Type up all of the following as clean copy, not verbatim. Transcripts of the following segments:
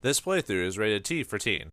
This playthrough is rated T for teen.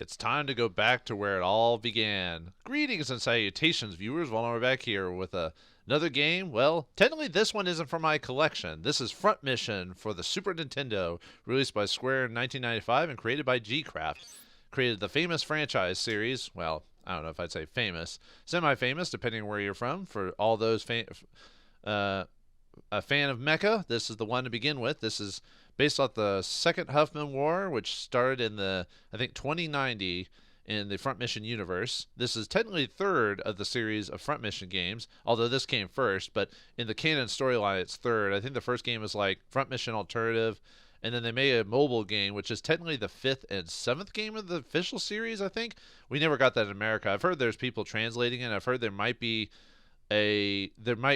It's time to go back to where it all began. Greetings and salutations, viewers. Vauldemare back here with another game. Well, technically this one isn't from my collection. This is Front Mission for the Super Nintendo, released by Square in 1995 and created by G-Craft. Created the famous franchise series. Well, I don't know if I'd say famous. Semi-famous, depending on where you're from. For all those a fan of mecha, this is the one to begin with. This is based off the Second Huffman War, which started in I think 2090 in the Front Mission universe. This is technically third of the series of Front Mission games, although this came first, but in the canon storyline it's third. I think the first game was like Front Mission Alternative, and then they made a mobile game, which is technically the fifth and seventh game of the official series, I think. We never got that in America. I've heard there's people translating it. I've heard there might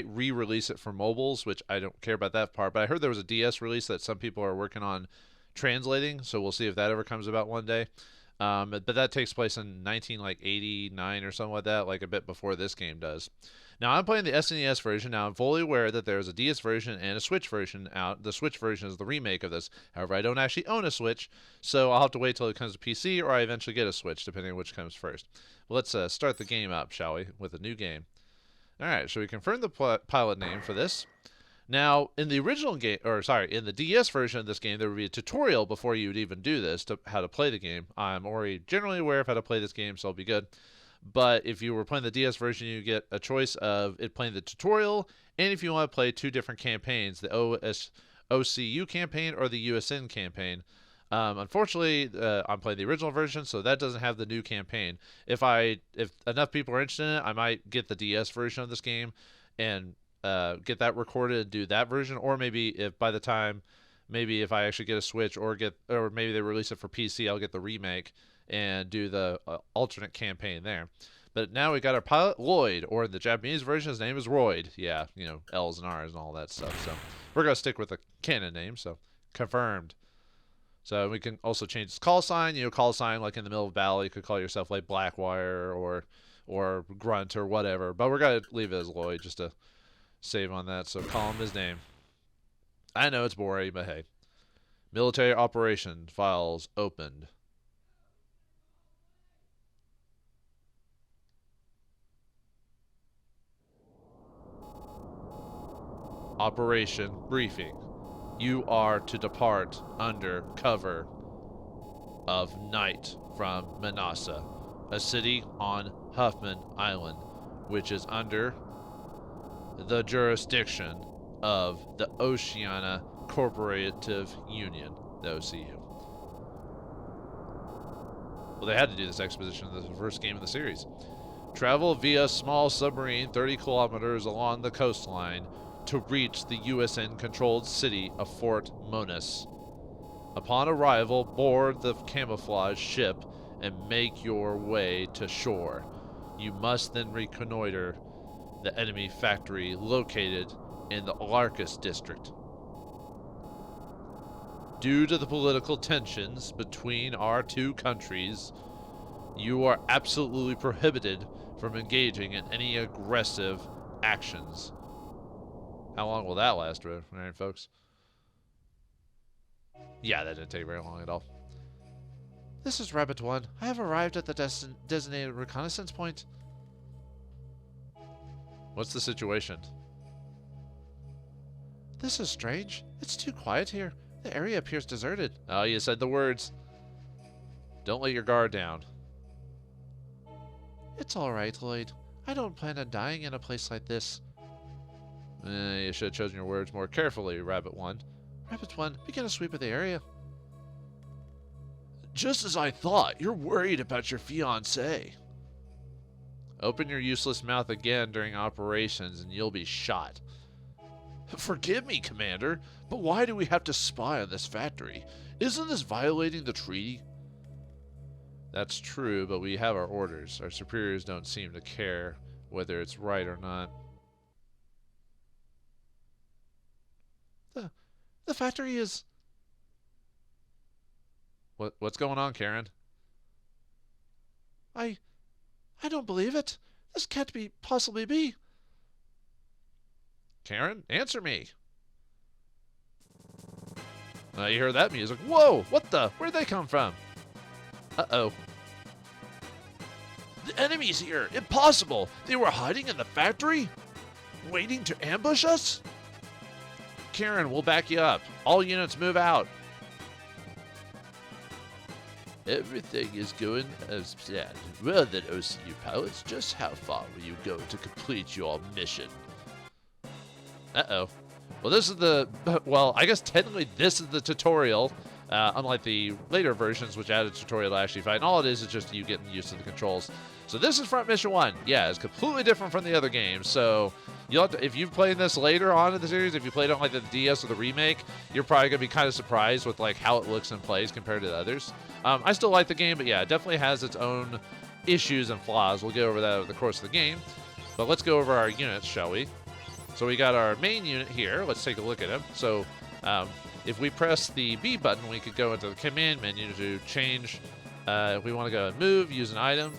re-release it for mobiles, which I don't care about that part, but I heard there was a DS release that some people are working on translating, so we'll see if that ever comes about one day. But that takes place in 1989 or something like that, like a bit before this game does. Now I'm playing the SNES version. Now I'm fully aware that there's a DS version and a Switch version out. The Switch version is the remake of this. However, I don't actually own a Switch, so I'll have to wait till it comes to PC, or I eventually get a Switch, depending on which comes first. Well, let's start the game up, shall we, with a new game. Alright, so we confirm the pilot name for this. Now, in the original game, in the DS version of this game, there would be a tutorial before you would even do this, to how to play the game. I'm already generally aware of how to play this game, so I'll be good. But if you were playing the DS version, you get a choice of it playing the tutorial, and if you want to play two different campaigns, the OCU campaign or the USN campaign. Unfortunately, I'm playing the original version, so that doesn't have the new campaign. If enough people are interested in it, I might get the DS version of this game and get that recorded and do that version. Or maybe if I actually get a Switch or maybe they release it for PC, I'll get the remake and do the alternate campaign there. But now we got our pilot, Lloyd, or in the Japanese version, his name is Royd. Yeah, L's and R's and all that stuff. So we're going to stick with the canon name, so confirmed. So we can also change its call sign. Call sign like in the middle of battle, you could call yourself like Blackwire or Grunt or whatever. But we're going to leave it as Lloyd just to save on that. So call him his name. I know it's boring, but hey. Military operation files opened. Operation briefing. You are to depart under cover of night from Manasa, a city on Huffman Island, which is under the jurisdiction of the Oceania Corporative Union, the OCU. Well, they had to do this exposition in the first game of the series. Travel via small submarine 30 kilometers along the coastline to reach the USN-controlled city of Fort Monas. Upon arrival, board the camouflage ship and make your way to shore. You must then reconnoiter the enemy factory located in the Larkus district. due to the political tensions between our two countries, you are absolutely prohibited from engaging in any aggressive actions. How long will that last, right, folks? Yeah, that didn't take very long at all. This is Rabbit 1. I have arrived at the designated reconnaissance point. What's the situation? This is strange. It's too quiet here. The area appears deserted. Oh, you said the words. Don't let your guard down. It's alright, Lloyd. I don't plan on dying in a place like this. You should have chosen your words more carefully, Rabbit 1. Rabbit 1, begin a sweep of the area. Just as I thought, you're worried about your fiancée. Open your useless mouth again during operations and you'll be shot. Forgive me, Commander, but why do we have to spy on this factory? Isn't this violating the treaty? That's true, but we have our orders. Our superiors don't seem to care whether it's right or not. The factory is... What's going on, Karen? I don't believe it. This can't possibly be. Karen, answer me. You heard that music. Whoa, what the? Where'd they come from? Uh-oh. The enemy's here. Impossible. They were hiding in the factory? Waiting to ambush us? Karen, we'll back you up. All units move out. Everything is going as planned. Well then, OCU pilots, just how far will you go to complete your mission? Uh-oh. Well, this is the... Well, I guess technically this is the tutorial, unlike the later versions, which added a tutorial to actually fight. And all it is just you getting used to the controls. So this is Front Mission 1. Yeah, it's completely different from the other games. So you'll have to, if you've played this later on in the series, if you played on like the DS or the remake, you're probably going to be kind of surprised with like how it looks and plays compared to the others. I still like the game, but yeah, it definitely has its own issues and flaws. We'll get over that over the course of the game. But let's go over our units, shall we? So we got our main unit here. Let's take a look at him. So if we press the B button, we could go into the command menu to change. If we want to go and move, use an item.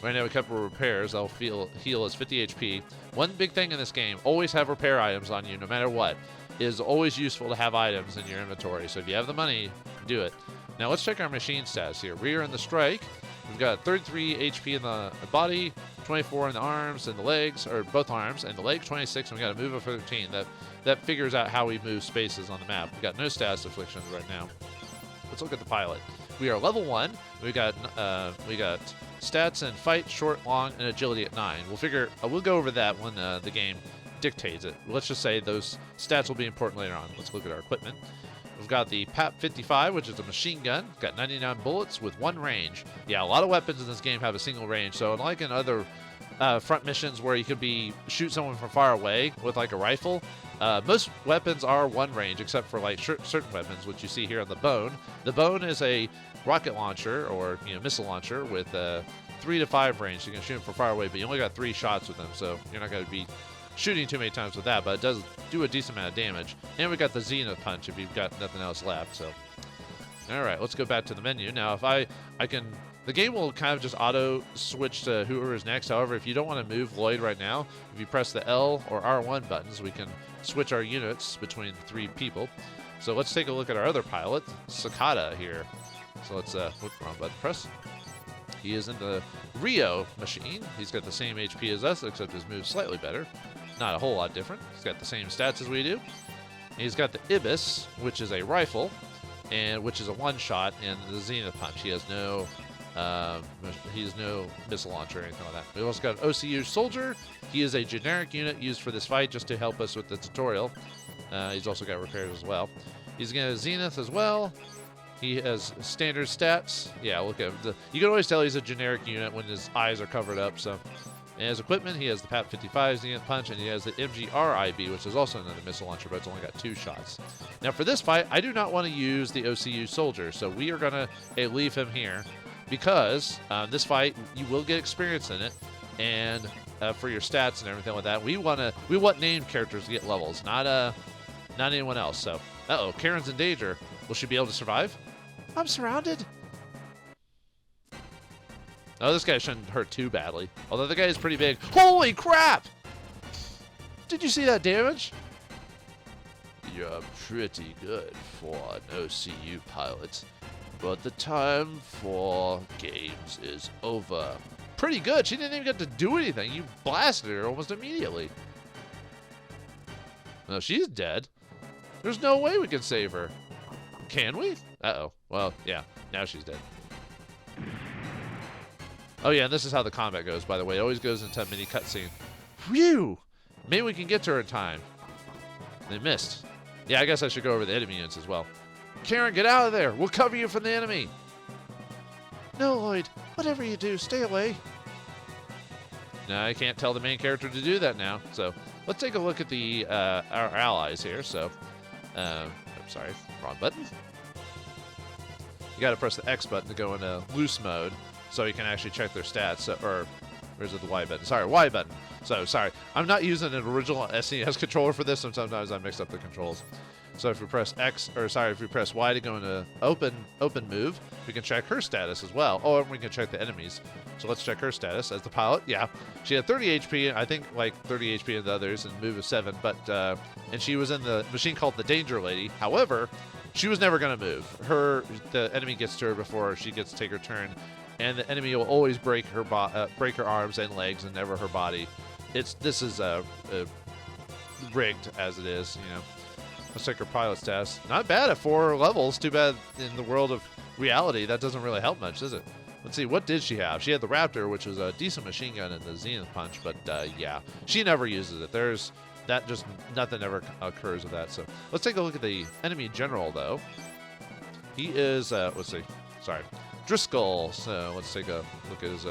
Right now, a couple of repairs. I'll heal as 50 HP. One big thing in this game, always have repair items on you, no matter what. It is always useful to have items in your inventory. So if you have the money, do it. Now let's check our machine stats here. We are in the strike. We've got 33 HP in the body, 24 in the arms and the legs, or both arms and the legs, 26, and we got a move of 13. That figures out how we move spaces on the map. We've got no status afflictions right now. Let's look at the pilot. We are level 1. We got stats and fight, short, long, and agility at 9. We'll go over that when the game dictates it. Let's just say those stats will be important later on. Let's look at our equipment. We've got the PAP-55, which is a machine gun. Got 99 bullets with 1 range. Yeah, a lot of weapons in this game have a single range. So unlike in other front missions where you could shoot someone from far away with like a rifle, most weapons are 1 range, except for like certain weapons, which you see here on the Bone. The Bone is a rocket launcher or missile launcher with 3 to 5 range. So you can shoot them from far away, but you only got 3 shots with them, so you're not going to be shooting too many times with that, but it does do a decent amount of damage. And we got the Zenith Punch if you've got nothing else left. So, all right, let's go back to the menu. Now, if I can, the game will kind of just auto switch to whoever is next. However, if you don't want to move Lloyd right now, if you press the L or R1 buttons, we can switch our units between 3 people. So let's take a look at our other pilot, Cicada here. So let's wrong button press. He is in the Rio machine. He's got the same HP as us, except his move's slightly better. Not a whole lot different. He's got the same stats as we do. He's got the Ibis, which is a rifle, and which is a one-shot, and the Zenith Punch. He has no missile launcher or anything like that. We also got an OCU Soldier. He is a generic unit used for this fight just to help us with the tutorial. He's also got repairs as well. He's got a Zenith as well. He has standard stats. Yeah, look at him. You can always tell he's a generic unit when his eyes are covered up, so... And as equipment, he has the PAP-55 Zenith Punch, and he has the MGR-IB, which is also another missile launcher, but it's only got 2 shots. Now, for this fight, I do not want to use the OCU Soldier, so we are going to leave him here, because this fight, you will get experience in it, and for your stats and everything like that, we want named characters to get levels, not Not anyone else, so. Uh-oh, Karen's in danger. Will she be able to survive? I'm surrounded. Oh, this guy shouldn't hurt too badly. Although the guy is pretty big. Holy crap! Did you see that damage? You're pretty good for an OCU pilot, but the time for games is over. Pretty good. She didn't even get to do anything. You blasted her almost immediately. No, she's dead. There's no way we can save her. Can we? Uh-oh. Well, yeah. Now she's dead. Oh, yeah, and this is how the combat goes, by the way. It always goes into a mini cutscene. Phew! Maybe we can get to her in time. They missed. Yeah, I guess I should go over the enemy units as well. Karen, get out of there! We'll cover you from the enemy! No, Lloyd. Whatever you do, stay away. No, I can't tell the main character to do that now. So, let's take a look at the our allies here. So, I'm sorry, wrong button. You got to press the X button to go into loose mode, so you can actually check their stats. Or is it the Y button? Sorry, Y button. So, sorry, I'm not using an original SNES controller for this, and sometimes I mix up the controls. So if we press X, or sorry, if we press Y to go into open move, we can check her status as well. Oh, and we can check the enemies. So let's check her status as the pilot. Yeah, she had 30 HP, I think like 30 HP in the others, and move of 7. But and she was in the machine called the Danger Lady. However, she was never gonna move. The enemy gets to her before she gets to take her turn, and the enemy will always break her arms and legs, and never her body. This is rigged as it is, you know. Let's check her pilot stats. Not bad at 4 levels. Too bad in the world of reality that doesn't really help much, does it? Let's see, what did she have? She had the Raptor, which was a decent machine gun, and the Zenith Punch, but yeah, she never uses it. Nothing ever occurs with that. So let's take a look at the enemy general, though. He is, let's see, sorry, Driscoll. So let's take a look at his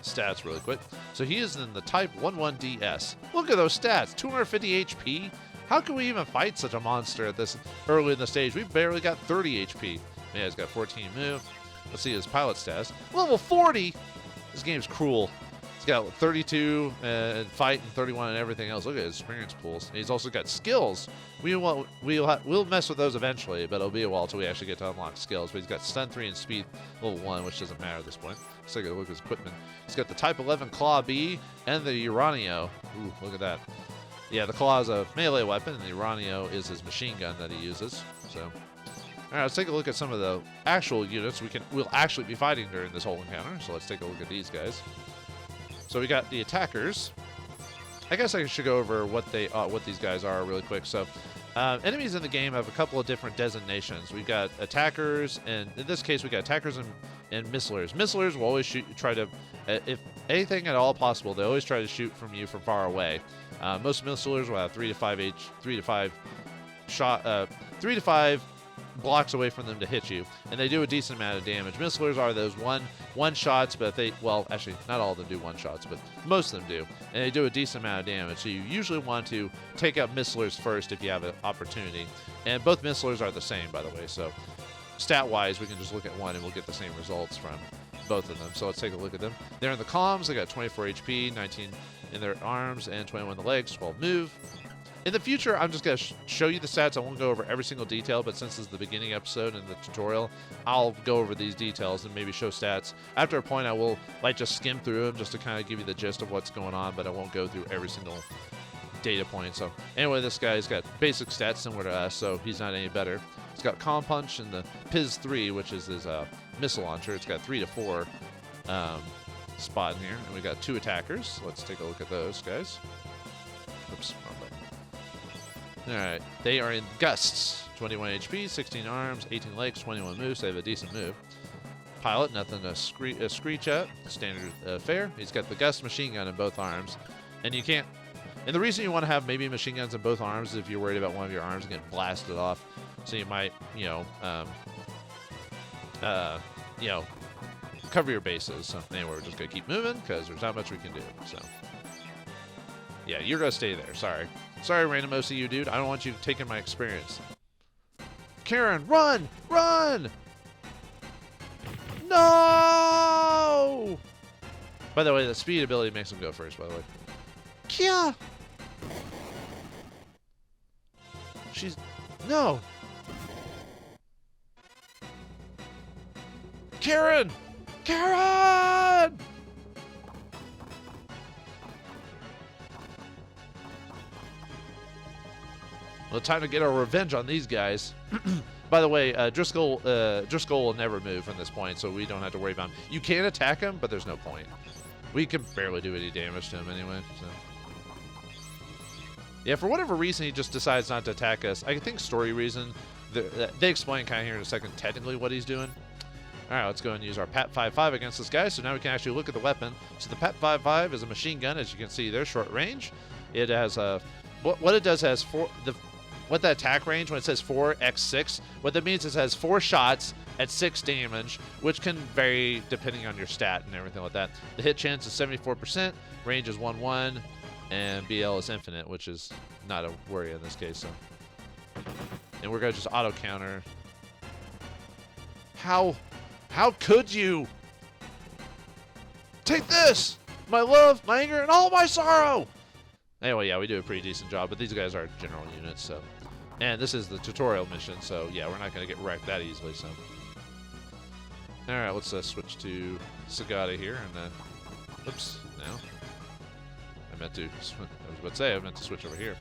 stats really quick. So he is in the Type 11DS. Look at those stats, 250 HP. How can we even fight such a monster at this early in the stage? We've barely got 30 HP. Yeah, he's got 14 move. Let's see his pilot stats. Level 40! This game's cruel. He's got 32 and fight and 31 and everything else. Look at his experience pools. And he's also got skills. We'll mess with those eventually, but it'll be a while until we actually get to unlock skills. But he's got stun 3 and speed level 1, which doesn't matter at this point. Let's take a look at his equipment. He's got the Type 11 Claw B and the Uranio. Ooh, look at that. Yeah, the Claw is a melee weapon, and the Uranio is his machine gun that he uses. So, all right, let's take a look at some of the actual units we'll actually be fighting during this whole encounter. So let's take a look at these guys. So we got the attackers. I guess I should go over what these guys are really quick. So, enemies in the game have a couple of different designations. We've got attackers, and in this case, we got attackers and missilers. Missilers will always if anything at all possible, they always try to shoot from you from far away. Most missilers will have 3 to 5 blocks away from them to hit you, and they do a decent amount of damage. Missilers are those one shots, but actually not all of them do one shots, but most of them do, and they do a decent amount of damage. So you usually want to take out missilers first if you have an opportunity, and both missilers are the same, by the way. So stat-wise, we can just look at one and we'll get the same results from both of them. So let's take a look at them. They're in the comms. They got 24 HP, 19 in their arms, and 21 in the legs, 12 move. In the future, I'm just going to show you the stats. I won't go over every single detail, but since this is the beginning episode in the tutorial, I'll go over these details and maybe show stats. After a point, I will just skim through them just to kind of give you the gist of what's going on, but I won't go through every single data point. So anyway, this guy's got basic stats similar to us, so he's not any better. He's got Calm Punch and the Piz 3, which is his missile launcher. It's got 3 to 4 spot in here, and we got 2 attackers. Let's take a look at those guys. Oops, wrong button. All right, they are in gusts. 21 HP, 16 arms, 18 legs, 21 moves. They have a decent move. Pilot, nothing to screech at. Standard fare. He's got the gust machine gun in both arms, and you can't. And the reason you want to have maybe machine guns in both arms is if you're worried about one of your arms getting blasted off. So you might, cover your bases. So anyway, we're just gonna keep moving because there's not much we can do. So yeah, you're gonna stay there. Sorry, random OCU dude. I don't want you taking my experience. Karen, run! No! By the way, the speed ability makes him go first. By the way, Kia. She's... No! Karen! Karen! Well, time to get our revenge on these guys. By the way, Driscoll will never move from this point, so we don't have to worry about him. You can attack him, but there's no point. We can barely do any damage to him anyway, so... Yeah, for whatever reason, he just decides not to attack us. I think story reason. They explain kind of here in a second technically what he's doing. All right, let's go and use our Pat-55 against this guy. So now we can actually look at the weapon. So the Pat-55 is a machine gun, as you can see there, short range. It has a... What it does has what the attack range, when it says 4x6, what that means is it has 4 shots at 6 damage, which can vary depending on your stat and everything like that. The hit chance is 74%, range is 1-1, and BL is infinite, which is not a worry in this case. So, and we're gonna just auto counter. How could you? Take this, my love, my anger, and all my sorrow. Anyway, yeah, we do a pretty decent job, but these guys are general units, so. And this is the tutorial mission, so yeah, we're not going to get wrecked that easily, so. Alright, let's switch to Sagata here, and oops, no. I was about to say, I meant to switch over here.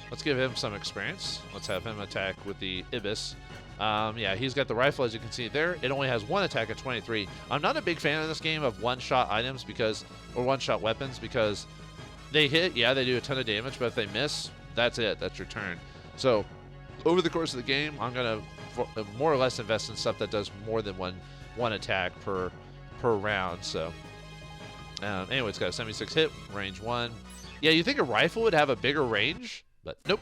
Let's give him some experience. Let's have him attack with the Ibis. Yeah, he's got the rifle, as you can see there. It only has 1 attack at 23. I'm not a big fan of this game of one-shot items or one-shot weapons because they hit, yeah, they do a ton of damage, but if they miss, that's it. That's your turn. So, over the course of the game, I'm going to more or less invest in stuff that does more than one attack per round. So, anyway, it's got a 76 hit, range 1. Yeah, you think a rifle would have a bigger range, but nope.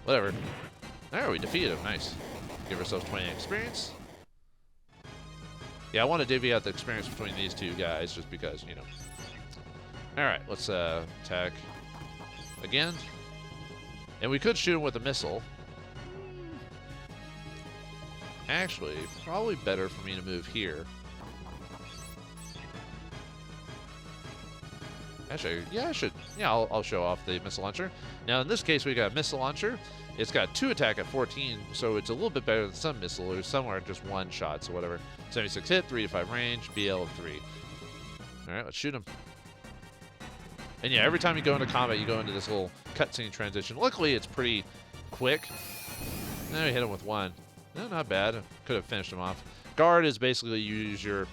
Whatever. There, we defeated him. Nice. Give ourselves 20 experience. Yeah, I want to divvy out the experience between these two guys just because, you know. Alright, let's attack again. And we could shoot him with a missile. Actually, probably better for me to move here. Actually, yeah, I should. Yeah, I'll show off the missile launcher. Now, in this case, we got a missile launcher. It's got 2 attack at 14, so it's a little bit better than some missile, or some are just 1 shot, so whatever. 76 hit, 3 to 5 range, BL of 3. Alright, let's shoot him. And yeah, every time you go into combat, you go into this little cutscene transition. Luckily, it's pretty quick. Now we hit him with 1. No, not bad. Could have finished him off. Guard is basically you use your...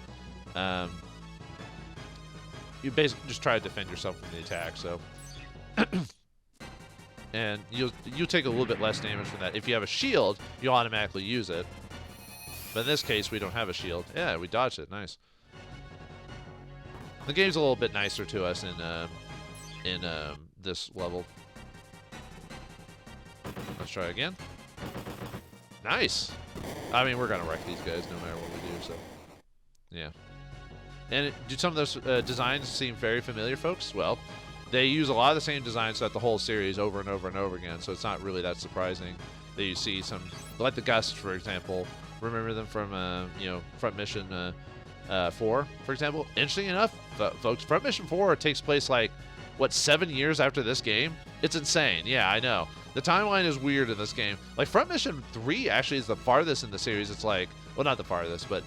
you basically just try to defend yourself from the attack, so... and you'll take a little bit less damage from that. If you have a shield, you automatically use it. But in this case, we don't have a shield. Yeah, we dodged it. Nice. The game's a little bit nicer to us in this level. Let's try again. Nice. I mean, we're gonna wreck these guys no matter what we do. So, yeah. And do some of those designs seem very familiar, folks? Well, they use a lot of the same designs throughout the whole series over and over and over again. So it's not really that surprising that you see some, like the Gust, for example. Remember them from you know, Front Mission 4, for example. Interesting enough, folks, Front Mission 4 takes place like, what, 7 years after this game? It's insane. Yeah, I know. The timeline is weird in this game. Like, Front Mission 3 actually is the farthest in the series. It's like, well, not the farthest, but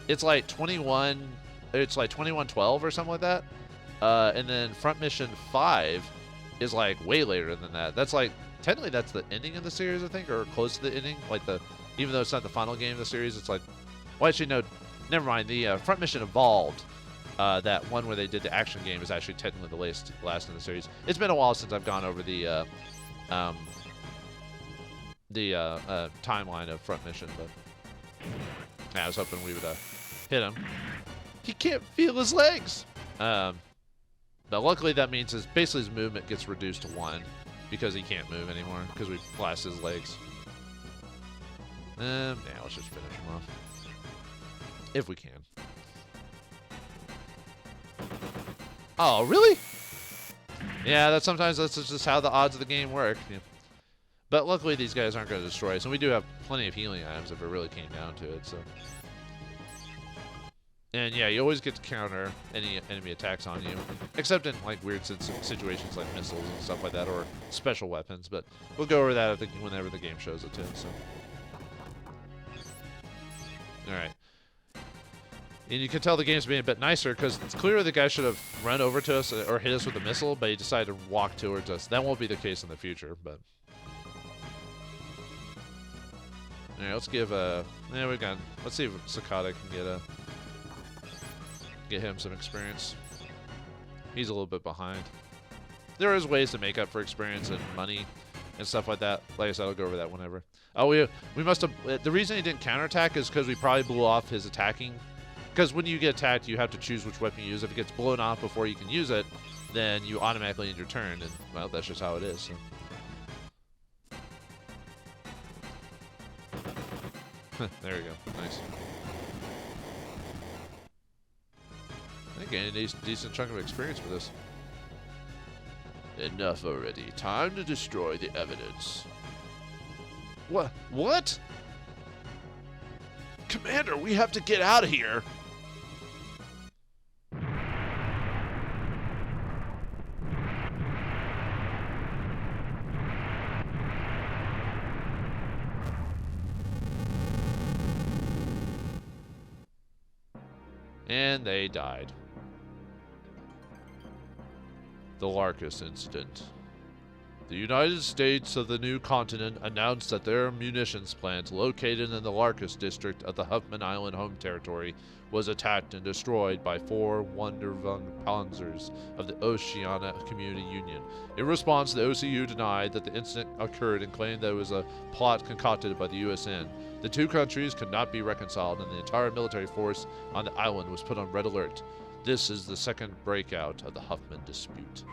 it's like 2112 or something like that. And then Front Mission 5 is like way later than that. That's like, technically that's the ending of the series, I think, or close to the ending. Like even though it's not the final game of the series, it's like, well, actually, no, never mind. The Front Mission Evolved, that one where they did the action game, is actually technically the last in the series. It's been a while since I've gone over the timeline of Front Mission, but I was hoping we would hit him. He can't feel his legs. But luckily that means basically his movement gets reduced to 1 because he can't move anymore because we blasted his legs. Yeah, let's just finish him off if we can. Oh, really? Yeah, that's just how the odds of the game work. Yeah. But luckily these guys aren't going to destroy us, and we do have plenty of healing items if it really came down to it. So, And yeah, you always get to counter any enemy attacks on you, except in like weird situations like missiles and stuff like that, or special weapons. But we'll go over that whenever the game shows it too. So, all right. And you can tell the game's being a bit nicer because it's clear the guy should have run over to us or hit us with a missile, but he decided to walk towards us. That won't be the case in the future, but. All right, let's give let's see if Sakata can get him some experience. He's a little bit behind. There is ways to make up for experience and money and stuff like that. Like I said, I'll go over that whenever. Oh, we must have. The reason he didn't counterattack is because we probably blew off his attacking. Because when you get attacked, you have to choose which weapon you use. If it gets blown off before you can use it, then you automatically end your turn, and well, that's just how it is. So. There we go. Nice. I think getting a decent chunk of experience for this. Enough already. Time to destroy the evidence. What? What? Commander, we have to get out of here. And they died. The Larkus Incident. The United States of the New Continent announced that their munitions plant, located in the Larkus district of the Huffman Island home territory, was attacked and destroyed by 4 WonderSwan Panzers of the Oceania Community Union. In response, the OCU denied that the incident occurred and claimed that it was a plot concocted by the USN. The two countries could not be reconciled, and the entire military force on the island was put on red alert. This is the second breakout of the Huffman dispute.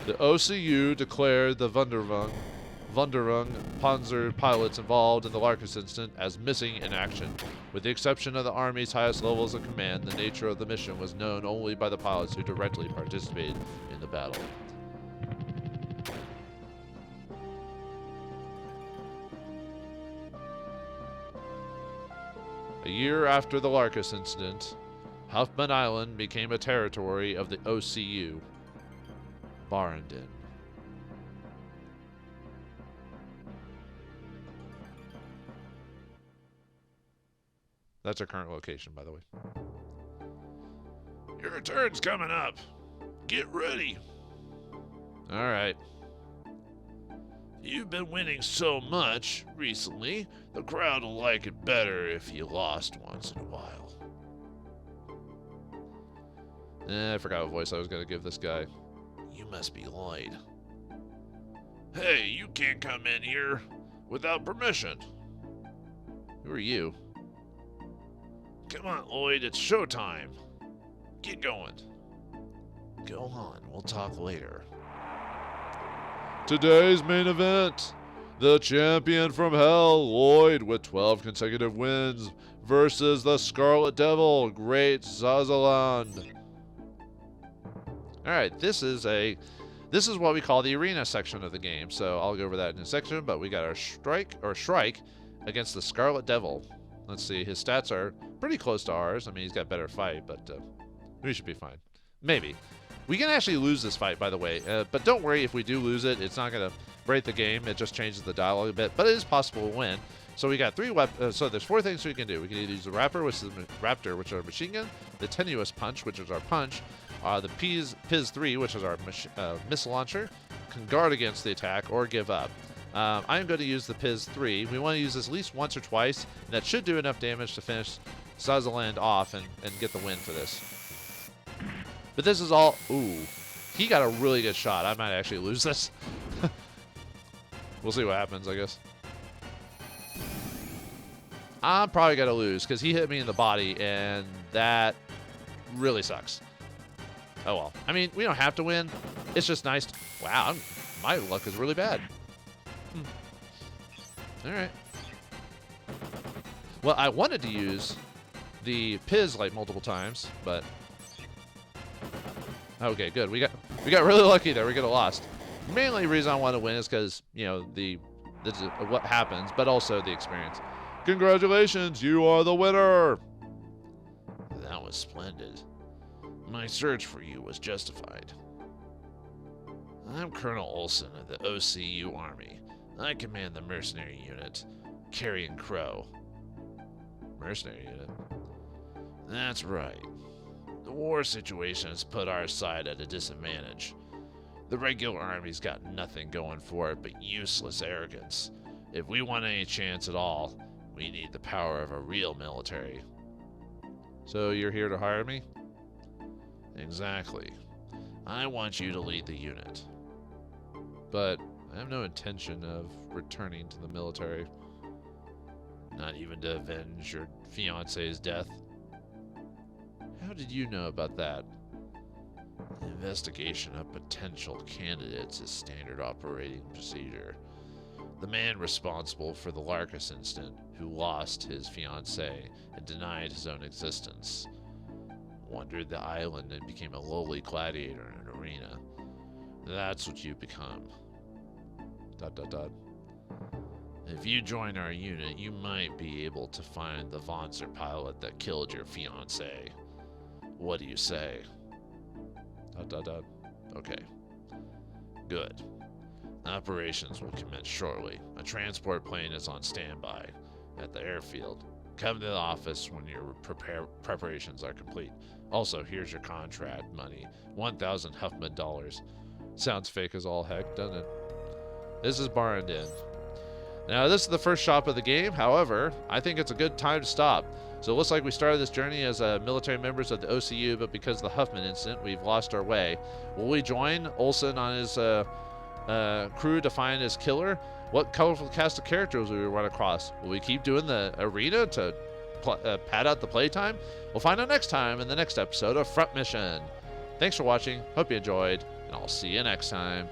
The OCU declared the Vauldemare Panzer pilots involved in the Larkus incident as missing in action. With the exception of the Army's highest levels of command, the nature of the mission was known only by the pilots who directly participated in the battle. A year after the Larkus incident, Huffman Island became a territory of the OCU. Barrenden. That's our current location, by the way. Your turn's coming up. Get ready. All right. You've been winning so much recently, the crowd will like it better if you lost once in a while. I forgot what voice I was going to give this guy. You must be Lloyd. Hey, you can't come in here without permission. Who are you? Come on, Lloyd, it's showtime. Get going. Go on, we'll talk later. Today's main event. The champion from hell, Lloyd, with 12 consecutive wins, versus the Scarlet Devil, Great Zazaland. Alright, this is what we call the arena section of the game, so I'll go over that in a section, but we got our Shrike against the Scarlet Devil. Let's see, his stats are pretty close to ours. I mean, he's got better fight, but we should be fine. Maybe. We can actually lose this fight, by the way, but don't worry if we do lose it. It's not going to break the game. It just changes the dialogue a bit, but it is possible to win. So we got 3 weapons. So there's 4 things we can do. We can either use the Raptor, which is the Raptor, which is our machine gun, the Tenuous Punch, which is our punch, the Piz 3, which is our missile launcher, can guard against the attack or give up. I'm going to use the Piz 3. We want to use this at least once or twice, and that should do enough damage to finish Zazaland off and get the win for this. But this is all... Ooh. He got a really good shot. I might actually lose this. We'll see what happens, I guess. I'm probably going to lose, because he hit me in the body, and that really sucks. Oh, well. I mean, we don't have to win. It's just nice. Wow, my luck is really bad. All right. Well, I wanted to use the Piz like multiple times, but okay, good. We got really lucky there. We could have lost. Mainly the reason I want to win is because, you know, this is what happens, but also the experience. Congratulations, you are the winner! That was splendid. My search for you was justified. I'm Colonel Olson of the OCU Army. I command the mercenary unit, Carrion Crow. Mercenary unit? That's right. The war situation has put our side at a disadvantage. The regular army's got nothing going for it but useless arrogance. If we want any chance at all, we need the power of a real military. So you're here to hire me? Exactly. I want you to lead the unit. But I have no intention of returning to the military. Not even to avenge your fiance's death? How did you know about that? Investigation of potential candidates is standard operating procedure. The man responsible for the Larkus incident, who lost his fiancée and denied his own existence, wandered the island and became a lowly gladiator in an arena. That's what you become. ... If you join our unit, you might be able to find the wanzer pilot that killed your fiancée. What do you say? ... Okay. Good. Operations will commence shortly. A transport plane is on standby at the airfield. Come to the office when your preparations are complete. Also, here's your contract money, 1,000 Huffman dollars. Sounds fake as all heck, doesn't it? This is Barred In. Now, this is the first shop of the game. However, I think it's a good time to stop. So it looks like we started this journey as military members of the OCU, but because of the Huffman incident, we've lost our way. Will we join Olson on his crew to find his killer? What colorful cast of characters will we run across? Will we keep doing the arena to pad out the playtime? We'll find out next time in the next episode of Front Mission. Thanks for watching. Hope you enjoyed, and I'll see you next time.